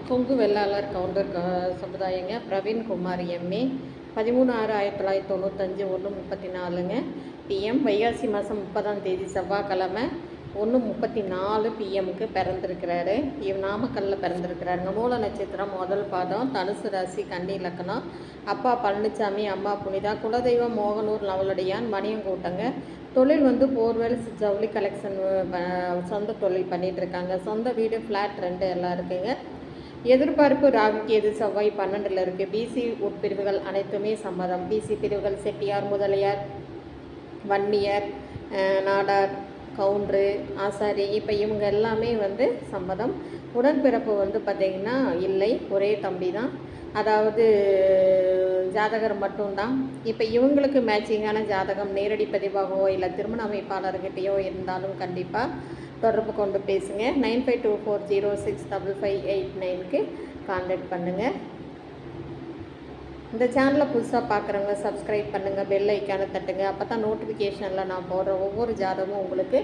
கொங்கு வெள்ளாளர் கவுண்டர் சமுதாயங்க. பிரவீன்குமார் எம்ஏ 13/6/1995 1:34ங்க பிஎம். வைகாசி மாதம் 30ஆம் தேதி செவ்வாய்க்கிழமை 1:34 பிஎம்க்கு பிறந்திருக்கிறாரு. நாமக்கல்லில் பிறந்திருக்கிறாருங்க. மூல நட்சத்திரம் முதல் பாதம், தனுசு ராசி, கன்னி லக்னம். அப்பா பழனிசாமி, அம்மா புனிதா. குலதெய்வம் மோகனூர் நவலடியான், மணியங்கூட்டங்க. தொழில் போர்வெல்ஸ் ஜவுளி கலெக்ஷன் சொந்த தொழில் பண்ணிகிட்ருக்காங்க. சொந்த வீடு, ஃப்ளாட் 2 எல்லாம் இருக்குங்க. எதிர்பார்ப்பு ராகுக்கு எது செவ்வாய் 12ல் இருக்குது. பிசி உட்பிரிவுகள் அனைத்துமே சம்மதம். பிசி பிரிவுகள் செட்டியார், முதலியார், வன்னியர், நாடார், கவுண்டரு, ஆசாரி, இப்போ இவங்க எல்லாமே சம்மதம். உடன்பிறப்பு பார்த்திங்கன்னா இல்லை, ஒரே தம்பி தான். அதாவது ஜாதகர் மட்டும்தான். இப்போ இவங்களுக்கு மேட்சிங்கான ஜாதகம் நேரடி பதிவாகவோ இல்லை திருமண அமைப்பாளர்கிட்டையோ இருந்தாலும் கண்டிப்பாக தொடர்பு கொண்டு பேசுங்க. 9524065589க்கு கான்டாக்ட் பண்ணுங்கள். இந்த சேனலை புதுசாக பார்க்குறவங்க சப்ஸ்கிரைப் பண்ணுங்கள், பெல் ஐக்கானை தட்டுங்க. அப்போ தான் நோட்டிஃபிகேஷனில் நான் போடுற ஒவ்வொரு ஜாதகமும் உங்களுக்கு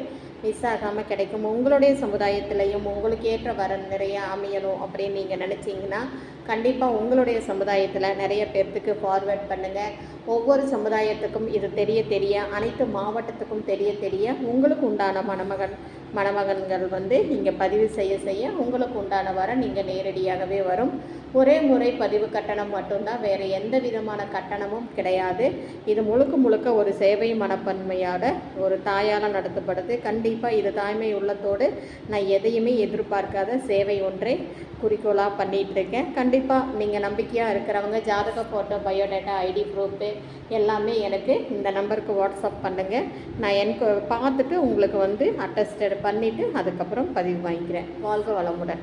மிஸ் ஆகாமல் கிடைக்கும். உங்களுடைய சமுதாயத்திலையும் உங்களுக்கு ஏற்ற வரன் நிறைய அமையணும் அப்படின்னு நீங்கள் நினச்சிங்கன்னா கண்டிப்பாக உங்களுடைய சமுதாயத்தில் நிறைய பேர்த்துக்கு ஃபார்வேர்ட் பண்ணுங்கள். ஒவ்வொரு சமுதாயத்துக்கும் இது தெரிய அனைத்து மாவட்டத்துக்கும் தெரிய உங்களுக்கு உண்டான மணமகன்கள் இங்கே பதிவு செய்ய உங்களுக்கு உண்டான வர நீங்கள் நேரடியாகவே வரும். ஒரே முறை பதிவு கட்டணம் மட்டும்தான், வேறு எந்த விதமான கட்டணமும் கிடையாது. இது முழுக்க ஒரு சேவை மனப்பான்மையோட ஒரு தாயால் நடத்தப்படுது. கண்டிப்பாக இது தாய்மை உள்ளத்தோடு நான் எதையுமே எதிர்பார்க்காத சேவை ஒன்றை குறிக்கோளாக பண்ணிகிட்ருக்கேன். கண்டிப்பாக நீங்கள் நம்பிக்கையாக இருக்கிறவங்க ஜாதக ஃபோட்டோ, பயோடேட்டா, ஐடி ப்ரூஃபு எல்லாமே எனக்கு இந்த நம்பருக்கு வாட்ஸ்அப் பண்ணுங்கள். நான் எனக்கு பார்த்துட்டு உங்களுக்கு அட்டஸ்டட் பண்ணிவிட்டு அதுக்கப்புறம் பதிவு வாங்கிக்கிறேன். வாழ்க வளமுடன்.